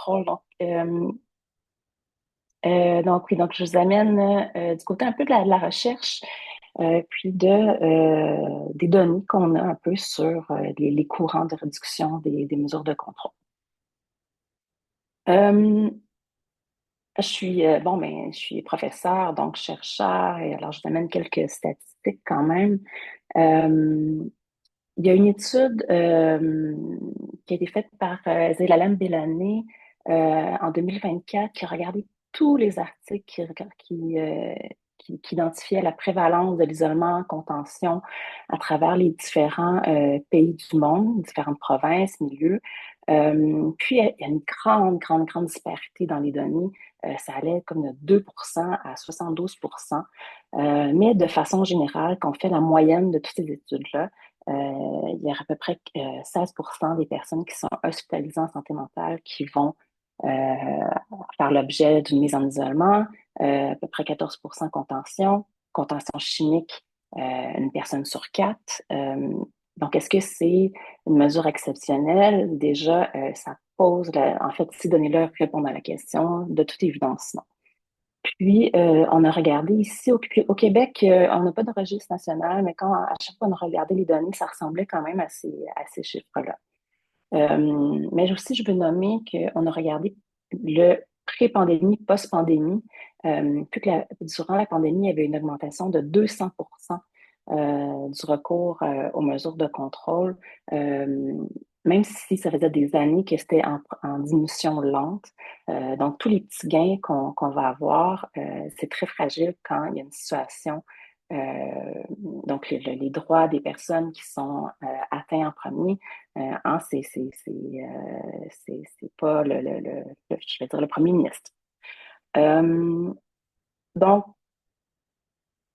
contrôle. Oui, donc je vous amène du côté un peu de la recherche, puis des données qu'on a un peu sur les courants de réduction des mesures de contrôle. Euh, je suis professeur, donc chercheur, et alors je vous amène quelques statistiques quand même. Euh, il y a une étude qui a été faite par Zelalem Bellani en 2024 qui a regardé tous les articles qui identifiaient la prévalence de l'isolement en contention à travers les différents pays du monde, différentes provinces, milieux. Puis, il y a une grande disparité dans les données. Ça allait comme de 2% à 72%. Mais de façon générale, quand on fait la moyenne de toutes ces études-là, il y a à peu près 16% des personnes qui sont hospitalisées en santé mentale qui vont euh, faire l'objet d'une mise en isolement, à peu près 14% contention chimique, une personne sur quatre. Donc, est-ce que c'est une mesure exceptionnelle? Déjà, ça pose, en fait, ces données-là répondent à la question, de toute évidence, non. Puis, on a regardé ici au Québec, on n'a pas de registre national, mais quand à chaque fois on a regardé les données, ça ressemblait quand même à ces chiffres-là. Mais aussi, je veux nommer qu'on a regardé le pré-pandémie, post-pandémie. Durant la pandémie, il y avait une augmentation de 200% du recours aux mesures de contrôle, euh, même si ça faisait des années que c'était en diminution lente. Donc, tous les petits gains qu'on va avoir, c'est très fragile quand il y a une situation donc, les droits des personnes qui sont atteints en premier, c'est pas je vais dire le premier ministre. Euh, donc,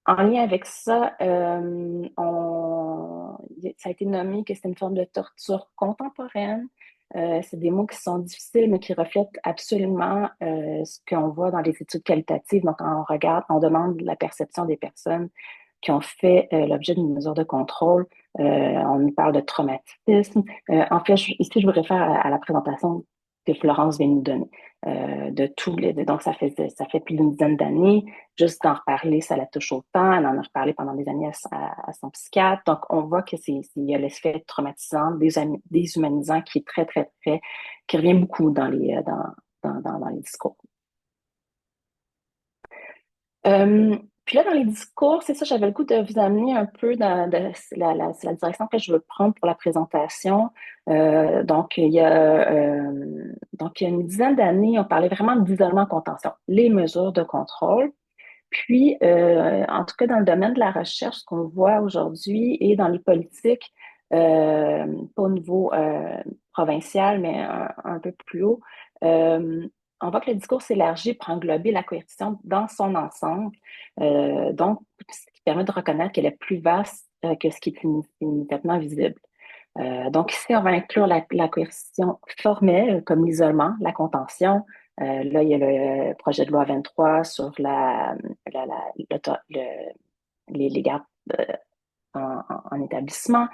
en lien avec ça, ça a été nommé que c'est une forme de torture contemporaine. C'est des mots qui sont difficiles, mais qui reflètent absolument ce qu'on voit dans les études qualitatives. Donc, quand on regarde, on demande la perception des personnes qui ont fait l'objet d'une mesure de contrôle. On y parle de traumatisme. En fait, ici, je vous réfère à la présentation que Florence vient nous donner. Donc, ça fait plus d'une dizaine d'années. Juste d'en reparler, ça la touche autant. Elle en a reparlé pendant des années à son psychiatre. Donc, on voit que il y a l'effet traumatisant, déshumanisant qui est très, qui revient beaucoup dans les discours. Euh, Puis là, dans les discours, c'est ça, j'avais le goût de vous amener un peu c'est la direction que je veux prendre pour la présentation. Donc, il y a une dizaine d'années, on parlait vraiment d'isolement en contention, les mesures de contrôle. Puis, en tout cas, dans le domaine de la recherche, ce qu'on voit aujourd'hui et dans les politiques, pas au niveau provincial, mais un peu plus haut, euh, on voit que le discours s'élargit pour englober la coercition dans son ensemble, donc ce qui permet de reconnaître qu'elle est plus vaste que ce qui est immédiatement visible. Donc ici, on va inclure la coercition formelle comme l'isolement, la contention. Là, il y a le projet de loi 23 sur la, la- les gardes euh, en établissement,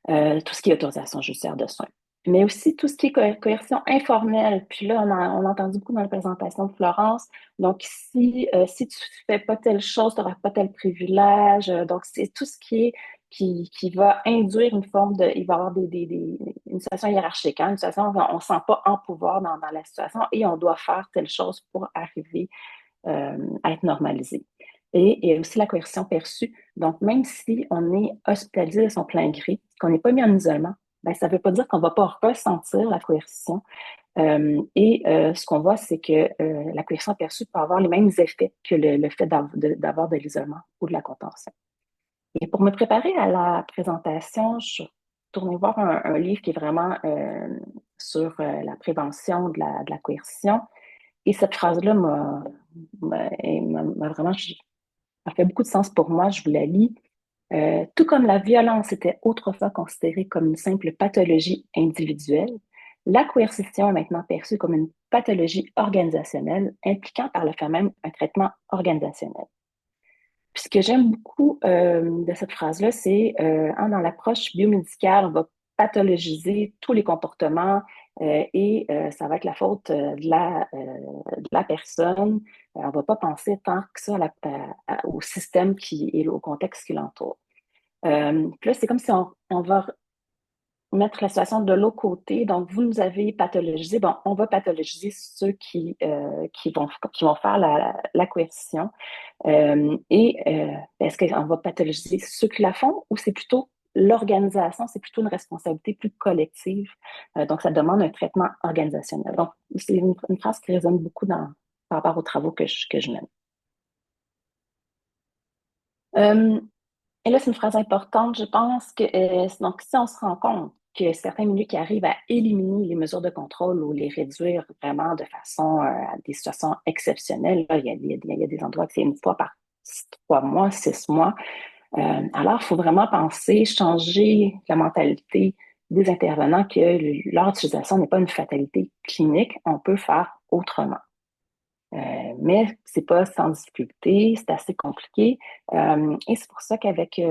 tout ce qui est autorisation judiciaire de soins. Mais aussi tout ce qui est coercition informelle. Puis là, on a entendu beaucoup dans la présentation de Florence. Donc, si tu fais pas telle chose, tu n'auras pas tel privilège. Donc, c'est tout ce qui va induire une forme de. Il va y avoir une situation hiérarchique, hein, une situation où on ne se sent pas en pouvoir dans la situation et on doit faire telle chose pour arriver à être normalisé. Et il y a aussi la coercition perçue. Donc, même si on est hospitalisé de son plein gré, qu'on n'est pas mis en isolement, ben, ça ne veut pas dire qu'on ne va pas ressentir la coercition. Ce qu'on voit, c'est que la coercition perçue peut avoir les mêmes effets que le fait d'avoir de l'isolement ou de la contention. Et pour me préparer à la présentation, je suis retournée voir un livre qui est vraiment sur la prévention de la coercition. Et cette phrase-là m'a vraiment, a fait beaucoup de sens pour moi. Je vous la lis. Tout comme la violence était autrefois considérée comme une simple pathologie individuelle, la coercition est maintenant perçue comme une pathologie organisationnelle impliquant par le fait même un traitement organisationnel. Puis ce que j'aime beaucoup de cette phrase-là, c'est dans l'approche biomédicale, on va pathologiser tous les comportements ça va être la faute de la personne. On ne va pas penser tant que ça au système et au contexte qui l'entoure. Puis là, c'est comme si on va mettre la situation de l'autre côté. Donc, vous nous avez pathologisé. Bon, on va pathologiser ceux qui vont faire la coercition. Est-ce qu'on va pathologiser ceux qui la font ou c'est plutôt l'organisation, c'est plutôt une responsabilité plus collective. Donc, ça demande un traitement organisationnel. Donc, c'est une phrase qui résonne beaucoup par rapport aux travaux que je mène. Euh, Et là, c'est une phrase importante. Je pense que donc, si on se rend compte que certains milieux qui arrivent à éliminer les mesures de contrôle ou les réduire vraiment de façon à des situations exceptionnelles, là, il y a des endroits que c'est une fois par 3 mois, 6 mois. Alors, il faut vraiment penser, changer la mentalité des intervenants que leur utilisation n'est pas une fatalité clinique. On peut faire autrement. Mais c'est pas sans difficulté, c'est assez compliqué. Et c'est pour ça qu'avec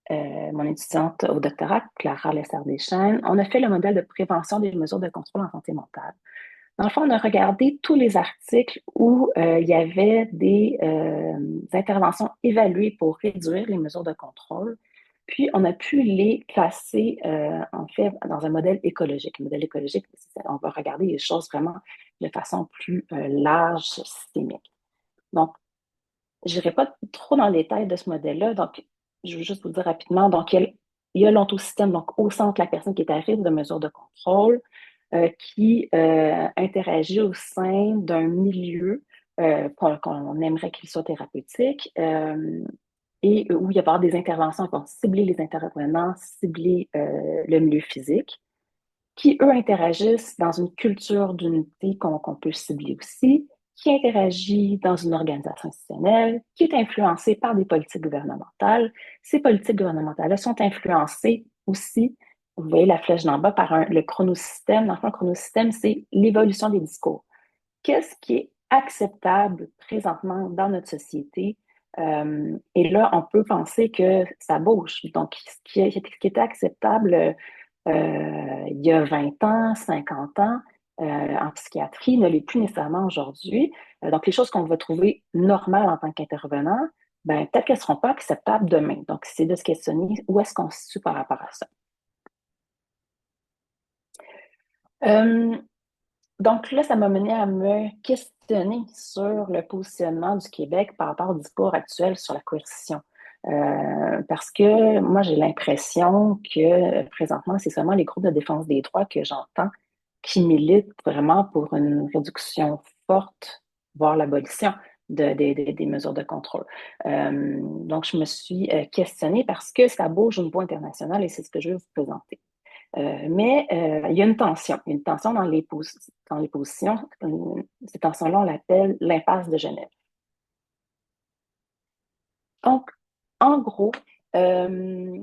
mon étudiante au doctorat, Clara Lessard-Deschênes, on a fait le modèle de prévention des mesures de contrôle en santé mentale. Dans le fond, on a regardé tous les articles où il y avait des interventions évaluées pour réduire les mesures de contrôle. Puis, on a pu les classer, en fait, dans un modèle écologique. Un modèle écologique, on va regarder les choses vraiment de façon plus large, systémique. Donc, je n'irai pas trop dans le détail de ce modèle-là. Donc, je veux juste vous dire rapidement. Donc, il y a l'ontosystème, donc au centre, la personne qui est à risque de mesures de contrôle, qui interagit au sein d'un milieu qu'on aimerait qu'il soit thérapeutique et où il y a pas des interventions qui vont cibler les intervenants, cibler le milieu physique, qui, eux, interagissent dans une culture d'unité qu'on peut cibler aussi, qui interagit dans une organisation institutionnelle, qui est influencée par des politiques gouvernementales. Ces politiques gouvernementales sont influencées aussi, vous voyez la flèche d'en bas, par le chronosystème. Dans le fond, le chronosystème, c'est l'évolution des discours. Qu'est-ce qui est acceptable présentement dans notre société? Et là, on peut penser que ça bouge. Donc, ce qui était acceptable il y a 20 ans, 50 ans, en psychiatrie ne l'est plus nécessairement aujourd'hui. Donc, les choses qu'on va trouver normales en tant qu'intervenant, ben, peut-être qu'elles ne seront pas acceptables demain. Donc, c'est de se questionner où est-ce qu'on se situe par rapport à ça. Euh, donc là, ça m'a mené à me questionner sur le positionnement du Québec par rapport au discours actuel sur la coercition. Parce que moi, j'ai l'impression que présentement, c'est seulement les groupes de défense des droits que j'entends qui militent vraiment pour une réduction forte, voire l'abolition des mesures de contrôle. Donc, je me suis questionnée parce que ça bouge au niveau international et c'est ce que je vais vous présenter. Mais il y a une tension. Il y a une tension dans les positions. Cette tension-là, on l'appelle l'impasse de Genève. Donc, en gros, euh,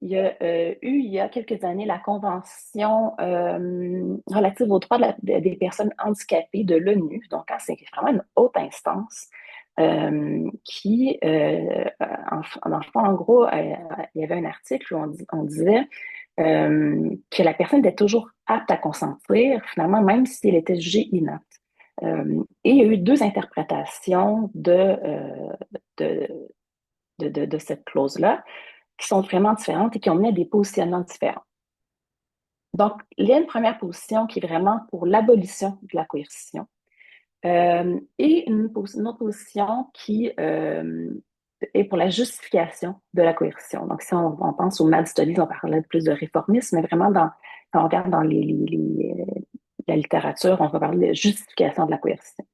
il y a il y a quelques années, la Convention relative aux droits des personnes handicapées de l'ONU. Donc, hein, c'est vraiment une haute instance qui, dans le fond, en gros, il y avait un article où on disait que la personne était toujours apte à consentir, finalement, même si elle était jugée inapte. Et il y a eu deux interprétations de, de cette clause-là qui sont vraiment différentes et qui ont mené à des positionnements différents. Donc, il y a une première position qui est vraiment pour l'abolition de la coercition et une autre position qui est pour la justification de la coercition. Donc, si on pense aux Mad Studies, on parlait plus de réformisme, mais vraiment, quand on regarde dans la littérature, on va parler de justification de la coercition.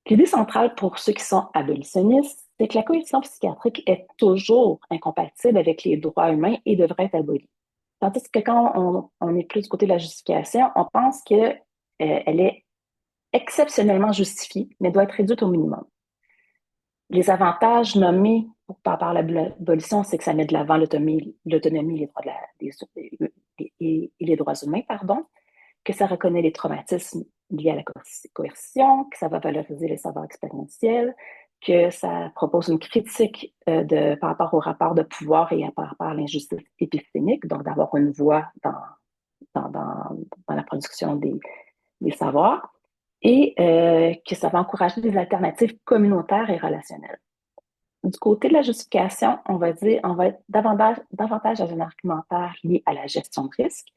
L'idée centrale pour ceux qui sont abolitionnistes, c'est que la coercition psychiatrique est toujours incompatible avec les droits humains et devrait être abolie. Tandis que quand on est plus du côté de la justification, on pense qu'elle est exceptionnellement justifiée, mais doit être réduite au minimum. Les avantages nommés par l'abolition, c'est que ça met de l'avant l'autonomie, les droits et les droits humains, pardon, que ça reconnaît les traumatismes liés à la coercition, que ça va valoriser les savoirs expérientiels, que ça propose une critique par rapport au rapport de pouvoir et par rapport à l'injustice épistémique, donc d'avoir une voix dans, dans, dans la production des savoirs et que ça va encourager des alternatives communautaires et relationnelles. Du côté de la justification, on va être davantage dans un argumentaire lié à la gestion de risque,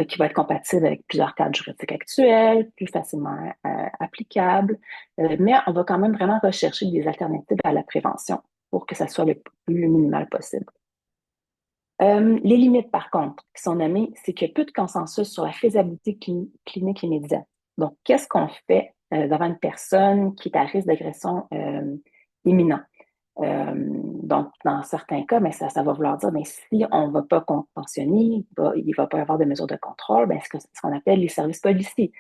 qui va être compatible avec plusieurs cadres juridiques actuels, plus facilement applicables, mais on va quand même vraiment rechercher des alternatives à la prévention pour que ça soit le plus minimal possible. Les limites, par contre, qui sont nommées, c'est qu'il y a peu de consensus sur la faisabilité clinique immédiate. Donc, qu'est-ce qu'on fait devant une personne qui est à risque d'agression imminent? Donc, dans certains cas, mais ça va vouloir dire, mais si on ne va pas conventionner, il va pas y avoir de mesures de contrôle, ben, ce qu'on appelle les services policiers.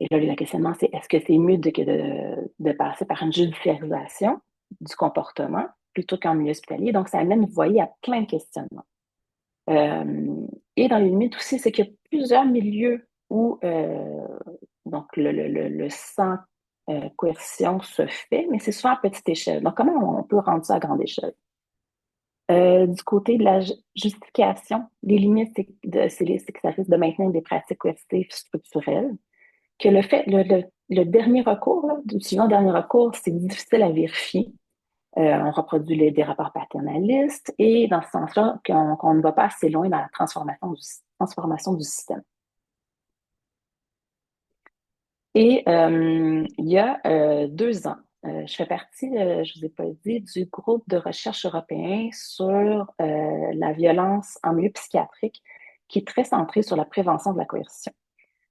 Et là, le questionnement, c'est est-ce que c'est mieux de passer par une judiciarisation du comportement plutôt qu'en milieu hospitalier? Donc, ça amène, vous voyez, à plein de questionnements. Et dans les limites aussi, c'est qu'il y a plusieurs milieux où donc le sans coercion se fait, mais c'est souvent à petite échelle. Donc, comment on peut rendre ça à grande échelle? Du côté de la justification, les limites, c'est que ça risque de maintenir des pratiques coercitives structurelles, que le dernier recours, là, souvent le dernier recours, c'est difficile à vérifier. On reproduit des rapports paternalistes et dans ce sens-là, qu'on ne va pas assez loin dans la transformation du système. Et il y a 2 ans, je fais partie, je ne vous ai pas dit, du groupe de recherche européen sur la violence en milieu psychiatrique qui est très centré sur la prévention de la coercition.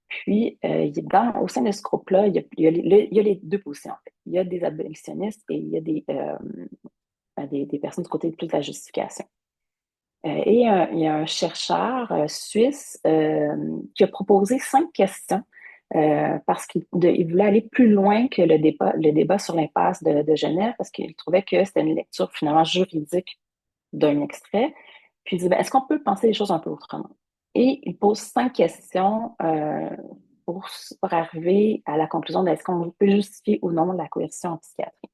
Puis, au sein de ce groupe-là, il y a les deux positions, en fait. Il y a des abolitionnistes et il y a des personnes du côté plus de la justification. Il y a un chercheur suisse qui a proposé 5 questions parce qu'il voulait aller plus loin que le débat sur l'impasse de Genève parce qu'il trouvait que c'était une lecture finalement juridique d'un extrait. Puis il dit, ben, est-ce qu'on peut penser les choses un peu autrement? Et il pose 5 questions pour arriver à la conclusion de est-ce qu'on peut justifier ou non la coercition en psychiatrie.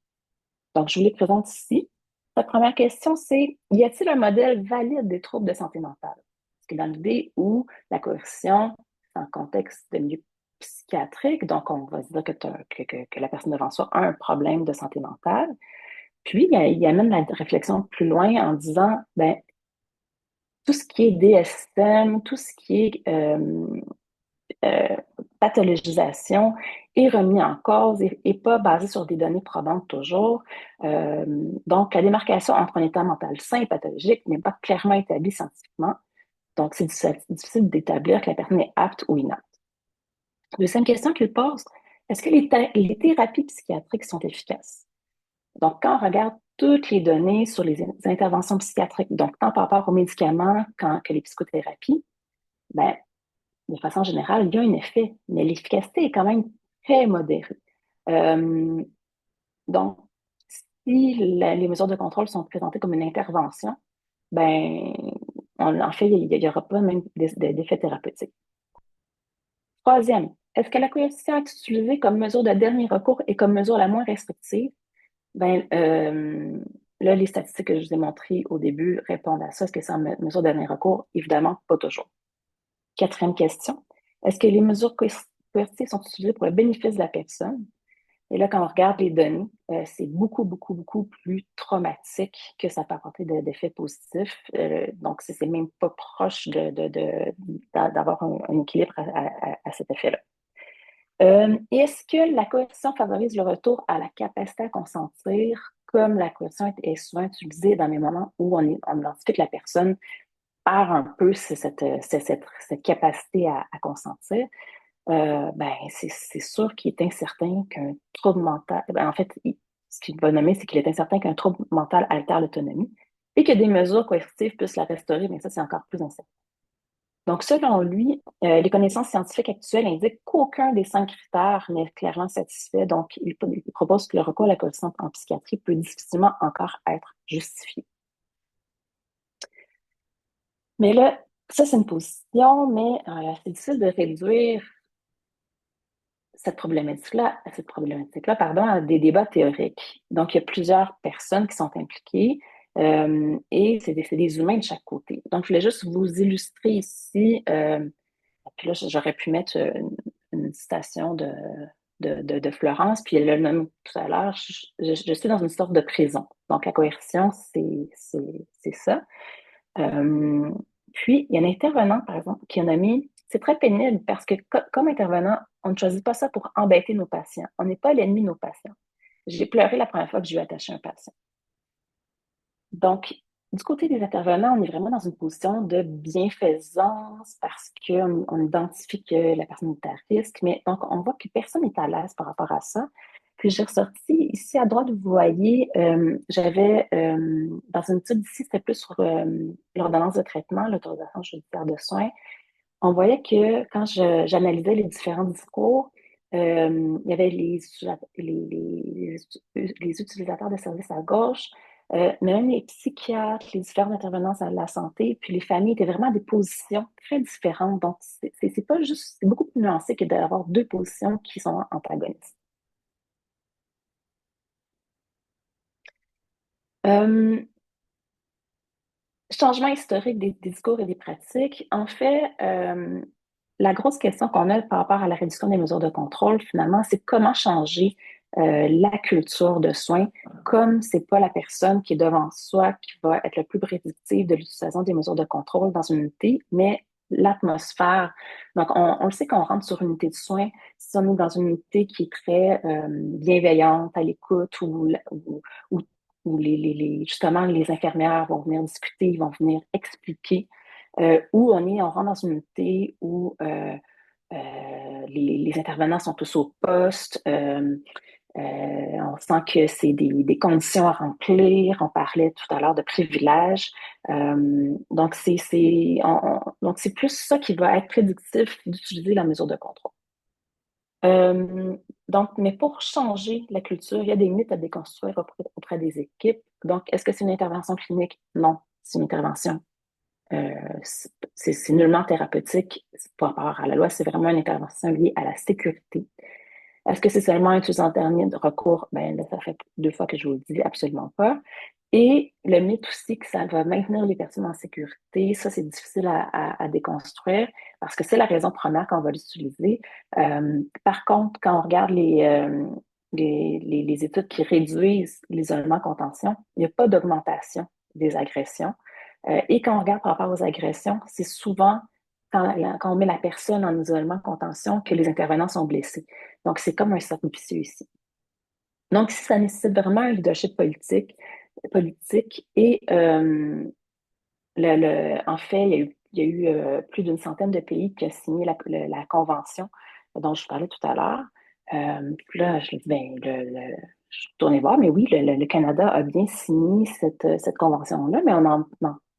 Donc, je vous les présente ici. La première question, c'est, y a-t-il un modèle valide des troubles de santé mentale? Parce que dans l'idée où la coercion, en contexte de milieu psychiatrique, donc on va se dire que la personne devant soi a un problème de santé mentale. Puis, il amène la réflexion plus loin en disant, ben, tout ce qui est DSM, tout ce qui est euh, pathologisation est remis en cause et pas basé sur des données probantes toujours. Donc, la démarcation entre un état mental sain et pathologique n'est pas clairement établie scientifiquement. Donc, c'est difficile d'établir que la personne est apte ou inapte. Deuxième question qu'il pose, est-ce que les thérapies psychiatriques sont efficaces? Donc, quand on regarde toutes les données sur les interventions psychiatriques, donc tant par rapport aux médicaments que les psychothérapies, ben, de façon générale, il y a un effet, mais l'efficacité est quand même très modérée. Euh, donc, si les mesures de contrôle sont présentées comme une intervention, ben, en fait, il n'y aura pas même d'effet thérapeutique. Troisième, est-ce que la coercition est utilisée comme mesure de dernier recours et comme mesure la moins restrictive? Ben, là, les statistiques que je vous ai montrées au début répondent à ça. Est-ce que c'est une mesure de dernier recours? Évidemment, pas toujours. Quatrième question, est-ce que les mesures coercitives sont utilisées pour le bénéfice de la personne? Et là, quand on regarde les données, c'est beaucoup, beaucoup, beaucoup plus traumatique que ça peut apporter d'effets positifs. Donc, c'est même pas proche d'avoir un équilibre à cet effet-là. Est-ce que la coercition favorise le retour à la capacité à consentir, comme la coercition est souvent utilisée dans les moments où on identifie que la personne perd un peu cette capacité à consentir? Ben, c'est sûr qu'il est incertain qu'un trouble mental, ben, en fait, ce qu'il va nommer, c'est qu'il est incertain qu'un trouble mental altère l'autonomie et que des mesures coercitives puissent la restaurer, mais ça, c'est encore plus incertain. Donc, selon lui, les connaissances scientifiques actuelles indiquent qu'aucun des 5 critères n'est clairement satisfait. Donc, il propose que le recours à la coercition en psychiatrie peut difficilement encore être justifié. Mais là, ça, c'est une position, mais c'est difficile de réduire cette problématique-là, pardon, à des débats théoriques. Donc, il y a plusieurs personnes qui sont impliquées et c'est des humains de chaque côté. Donc, je voulais juste vous illustrer ici Puis là, j'aurais pu mettre une citation de Florence, puis elle l'a nommé tout à l'heure, je suis dans une sorte de prison. Donc, la coercition, c'est ça. Euh, Puis, il y a un intervenant, par exemple, qui a nommé, c'est très pénible parce que comme intervenant, on ne choisit pas ça pour embêter nos patients. On n'est pas l'ennemi de nos patients. J'ai pleuré la première fois que j'ai eu attaché un patient. Donc, du côté des intervenants, on est vraiment dans une position de bienfaisance parce qu'on identifie que la personne est à risque, mais donc on voit que personne n'est à l'aise par rapport à ça. Puis j'ai ressorti ici à droite, vous voyez, j'avais dans une étude ici, c'était plus sur l'ordonnance de traitement, l'autorisation judiciaire de soins. On voyait que quand j'analysais les différents discours, il y avait les utilisateurs de services à gauche, mais même les psychiatres, les différents intervenants à la santé, puis les familles étaient vraiment à des positions très différentes. Donc, c'est pas juste, c'est beaucoup plus nuancé que d'avoir deux positions qui sont antagonistes. Euh, Changement historique des discours et des pratiques. En fait, la grosse question qu'on a par rapport à la réduction des mesures de contrôle, finalement, c'est comment changer la culture de soins, comme c'est pas la personne qui est devant soi qui va être le plus prédictive de l'utilisation des mesures de contrôle dans une unité, mais l'atmosphère. Donc, on le sait qu'on rentre sur une unité de soins si on est dans une unité qui est très bienveillante, à l'écoute, ou où justement les infirmières vont venir discuter, ils vont venir expliquer, où on rentre dans une unité où les intervenants sont tous au poste, on sent que c'est des conditions à remplir. On parlait tout à l'heure de privilèges. Donc, donc, c'est plus ça qui va être prédictif d'utiliser la mesure de contrôle. Donc, mais pour changer la culture, il y a des mythes à déconstruire auprès des équipes. Donc, est-ce que c'est une intervention clinique? Non, c'est une intervention. Euh, c'est nullement thérapeutique par rapport à la loi. C'est vraiment une intervention liée à la sécurité. Est-ce que c'est seulement un en dernier de recours? Ben, là, ça fait deux fois que je vous le dis, absolument pas. Et le mythe aussi que ça va maintenir les personnes en sécurité, ça, c'est difficile à déconstruire parce que c'est la raison première qu'on va l'utiliser. Par contre, quand on regarde les études qui réduisent l'isolement contention, il n'y a pas d'augmentation des agressions. Et quand on regarde par rapport aux agressions, c'est souvent quand on met la personne en isolement contention que les intervenants sont blessés. Donc, c'est comme un cercle vicieux ici. Donc, si ça nécessite vraiment un leadership politique et en fait, il y a eu plus d'une centaine de pays qui ont signé la convention dont je parlais tout à l'heure. Puis là, je dis, ben, je suis retournée voir, mais oui, le Canada a bien signé cette convention-là, mais non,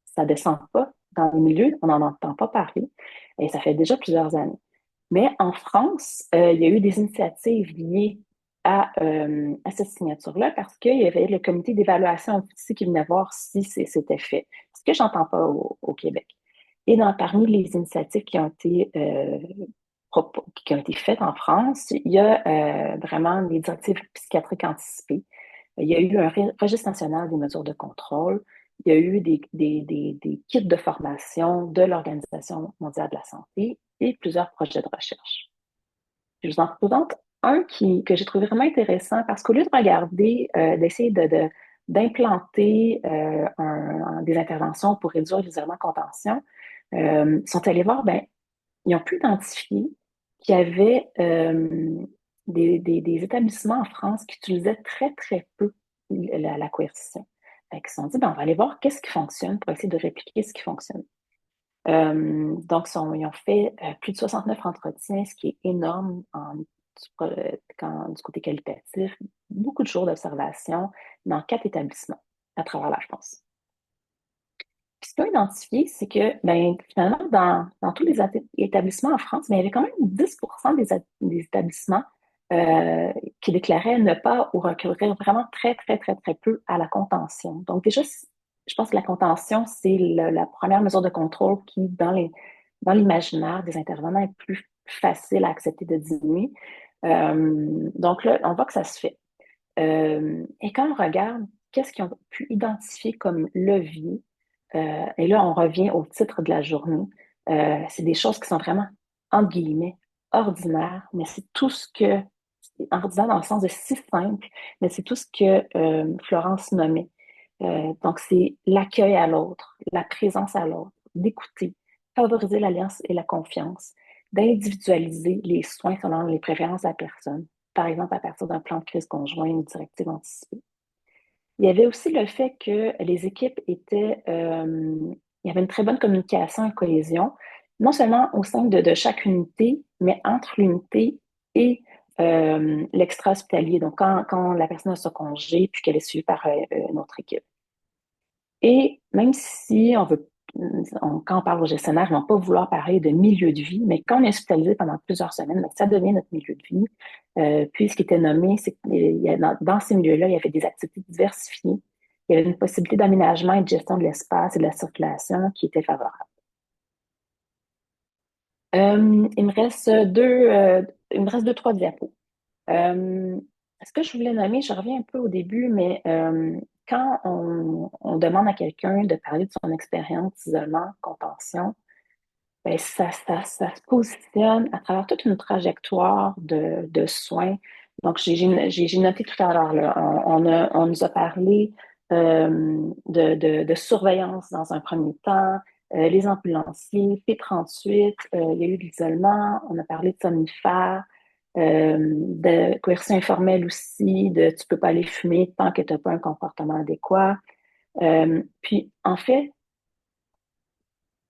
ça descend pas dans les milieux, on n'en entend pas parler, et ça fait déjà plusieurs années. Mais en France, il y a eu des initiatives liées à cette signature-là parce qu'il y avait le comité d'évaluation aussi qui venait voir si c'était fait. Ce que j'entends pas au Québec. Et parmi les initiatives qui ont été faites en France, il y a vraiment les directives psychiatriques anticipées. Il y a eu un registre national des mesures de contrôle. Il y a eu des kits de formation de l'Organisation mondiale de la santé et plusieurs projets de recherche. Je vous en présente un que j'ai trouvé vraiment intéressant parce qu'au lieu de regarder, d'essayer d'implanter des interventions pour réduire l'isolement contention, ils sont allés voir, ben, ils ont pu identifier qu'il y avait des établissements en France qui utilisaient très, très peu la coercition. Fait qu'ils se sont dit, ben, on va aller voir qu'est-ce qui fonctionne pour essayer de répliquer ce qui fonctionne. Donc, ils ont fait plus de 69 entretiens, ce qui est énorme du côté qualitatif. Beaucoup de jours d'observation dans 4 établissements à travers la France. Puis, ce qu'ils ont identifié, c'est que ben, finalement, dans tous les établissements en France, ben, il y avait quand même 10% des établissements qui déclaraient ne pas ou recourir vraiment très, très, très, très peu à la contention. Donc, déjà, je pense que la contention, c'est la première mesure de contrôle qui, dans l'imaginaire des intervenants, est plus facile à accepter de diminuer. Donc là, on voit que ça se fait. Et quand on regarde qu'est-ce qu'ils ont pu identifier comme levier, et là, on revient au titre de la journée, c'est des choses qui sont vraiment entre guillemets, ordinaire, mais c'est tout ce que, ordinaire dans le sens de si simple, mais c'est tout ce que Florence nommait. Donc, c'est l'accueil à l'autre, la présence à l'autre, d'écouter, favoriser l'alliance et la confiance, d'individualiser les soins selon les préférences de la personne, par exemple à partir d'un plan de crise conjoint ou directive anticipée. Il y avait aussi le fait que les équipes étaient, il y avait une très bonne communication et cohésion, non seulement au sein de chaque unité, mais entre l'unité et l'extra-hospitalier, donc quand la personne a son congé puis qu'elle est suivie par une autre équipe. Et même si on veut, quand on parle aux gestionnaires, ils ne vont pas vouloir parler de milieu de vie, mais quand on est hospitalisé pendant plusieurs semaines, ben, ça devient notre milieu de vie. Puis ce qui était nommé, c'est que dans ces milieux-là, il y avait des activités diversifiées. Il y avait une possibilité d'aménagement et de gestion de l'espace et de la circulation qui était favorable. Il me reste deux, trois diapos. Euh, Ce que je voulais nommer, je reviens un peu au début, mais quand on demande à quelqu'un de parler de son expérience d'isolement, contention, ben ça se positionne à travers toute une trajectoire de soins. Donc, j'ai noté tout à l'heure, là, on nous a parlé de surveillance dans un premier temps, les ambulanciers, P38, il y a eu de l'isolement, on a parlé de somnifères, de coercition informelle aussi, de tu peux pas aller fumer tant que tu n'as pas un comportement adéquat. Puis, en fait,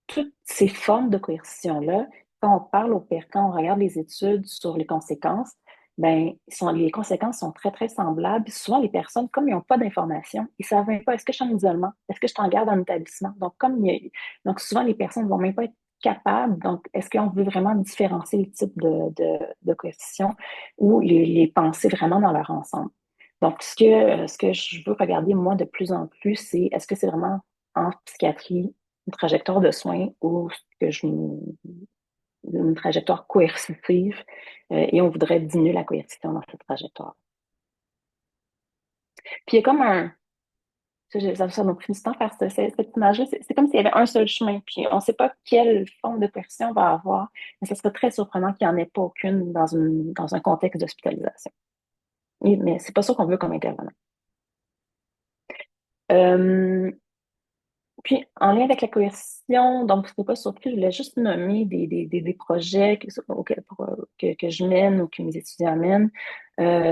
toutes ces formes de coercition-là, quand on parle au père, quand on regarde les études sur les conséquences, ben, les conséquences sont très, très semblables. Puis souvent, les personnes, comme ils n'ont pas d'informations, ils ne savent même pas, est-ce que je suis en isolement? Est-ce que je suis en garde en établissement? Donc, souvent, les personnes ne vont même pas être capables. Donc, est-ce qu'on veut vraiment différencier les types de coercition ou les penser vraiment dans leur ensemble? Donc, ce que je veux regarder, moi, de plus en plus, c'est est-ce que c'est vraiment en psychiatrie une trajectoire de soins ou que une trajectoire coercitive et on voudrait diminuer la coercition dans cette trajectoire. Puis il y a comme ça m'a pris du temps faire cette image-là, c'est comme s'il y avait un seul chemin, puis on ne sait pas quelle forme de coercition on va avoir, mais ce serait très surprenant qu'il n'y en ait pas aucune dans un contexte d'hospitalisation. Mais c'est pas ça qu'on veut comme intervenant. Euh, Puis, en lien avec la coercition, donc, vous ne serez pas surpris, je voulais juste nommer des projets que je mène ou que mes étudiants mènent.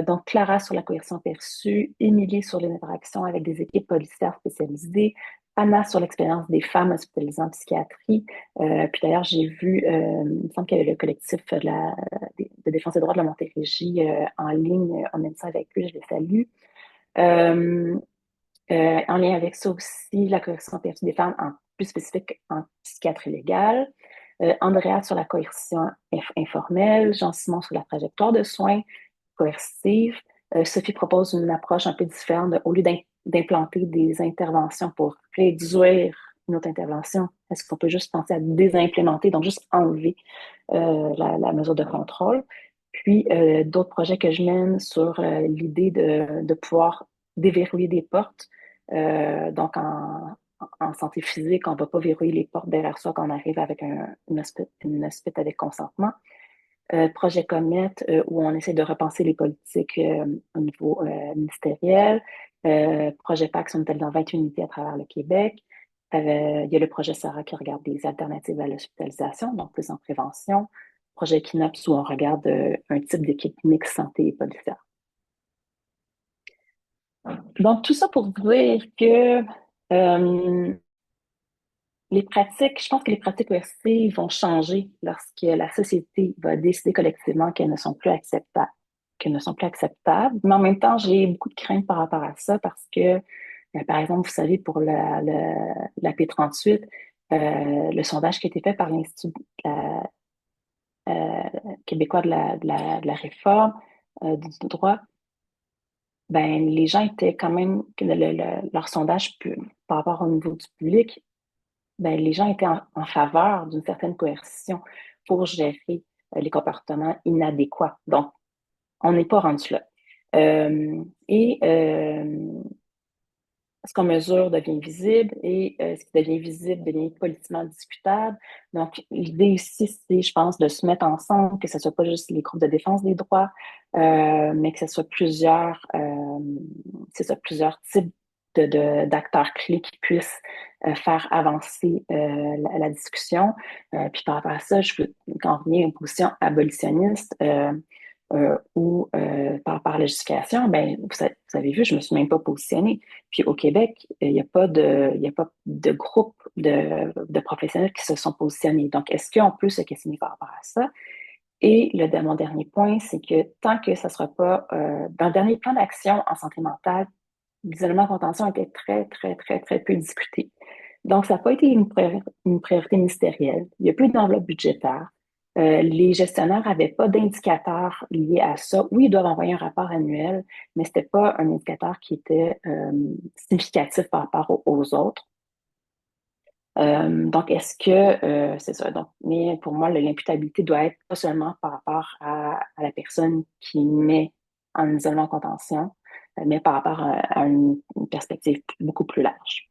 Donc, Clara sur la coercition perçue, Émilie sur les interactions avec des équipes policières spécialisées, Anna sur l'expérience des femmes hospitalisées en psychiatrie. Puis d'ailleurs, j'ai vu, il me semble qu'il y avait le collectif de défense des droits de la Montérégie en ligne, on mène ça avec eux, je les salue. Euh, En lien avec ça aussi, la coercition perçue des femmes, en plus spécifique en psychiatrie légale. Andrea sur la coercition informelle, Jean-Simon sur la trajectoire de soins coercitive. Sophie propose une approche un peu différente. Au lieu d'implanter des interventions pour réduire une autre intervention, est-ce qu'on peut juste penser à désimplémenter, donc juste enlever la mesure de contrôle? Puis, d'autres projets que je mène sur l'idée de pouvoir déverrouiller des portes. Donc, en santé physique, on ne va pas verrouiller les portes derrière soi quand on arrive avec une hospite avec consentement. Projet Comet, où on essaie de repenser les politiques au niveau ministériel. Projet PAX, on est dans 20 unités à travers le Québec. Il y a le projet Sarah qui regarde des alternatives à l'hospitalisation, donc plus en prévention. Projet Kinops, où on regarde un type d'équipe mixte santé et policière. Donc, tout ça pour dire que euh, les pratiques, je pense que les pratiques coercitives vont changer lorsque la société va décider collectivement qu'elles ne sont plus acceptables, qu'elles ne sont plus acceptables. Mais en même temps, j'ai beaucoup de craintes par rapport à ça parce que, par exemple, vous savez, pour la P38, le sondage qui a été fait par l'Institut québécois de la réforme du droit, ben, les gens étaient quand même, leur sondage par rapport au niveau du public, ben, les gens étaient en faveur d'une certaine coercition pour gérer les comportements inadéquats. Donc, on n'est pas rendu là. Et ce qu'on mesure devient visible et ce qui devient visible devient politiquement discutable. Donc, l'idée ici, c'est, je pense, de se mettre ensemble, que ce soit pas juste les groupes de défense des droits, mais que ce soit c'est ça, plusieurs types d'acteurs clés qui puissent faire avancer la discussion. Puis par rapport à ça, quand on revient aux positions abolitionnistes, ou par rapport à la législation, ben, vous avez vu, je me suis même pas positionnée. Puis au Québec, il y a pas de groupe de professionnels qui se sont positionnés. Donc, est-ce qu'on peut se questionner par rapport à ça? Et mon dernier point, c'est que tant que ça sera pas dans le dernier plan d'action en santé mentale, l'isolement contention était très, très, très, très peu discuté. Donc, ça n'a pas été une priorité ministérielle. Il n'y a plus d'enveloppe budgétaire. Les gestionnaires n'avaient pas d'indicateurs liés à ça. Oui, ils doivent envoyer un rapport annuel, mais ce n'était pas un indicateur qui était significatif par rapport aux autres. Donc, est-ce que c'est ça? Donc, mais pour moi, l'imputabilité doit être pas seulement par rapport à la personne qui met en isolement contention, mais par rapport à une perspective beaucoup plus large.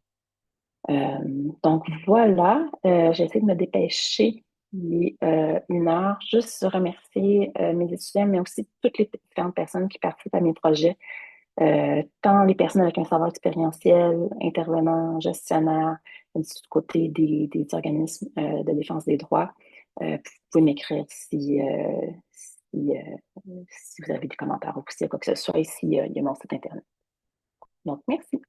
Euh, donc voilà, j'essaie de me dépêcher. Il est 1 heure. Juste remercier mes étudiants, mais aussi toutes les différentes personnes qui participent à mes projets, tant les personnes avec un savoir expérientiel, intervenants, gestionnaires, du côté des organismes de défense des droits. Vous pouvez m'écrire si vous avez des commentaires ou s'il y a quoi que ce soit. Ici, il y a mon site Internet. Donc, merci.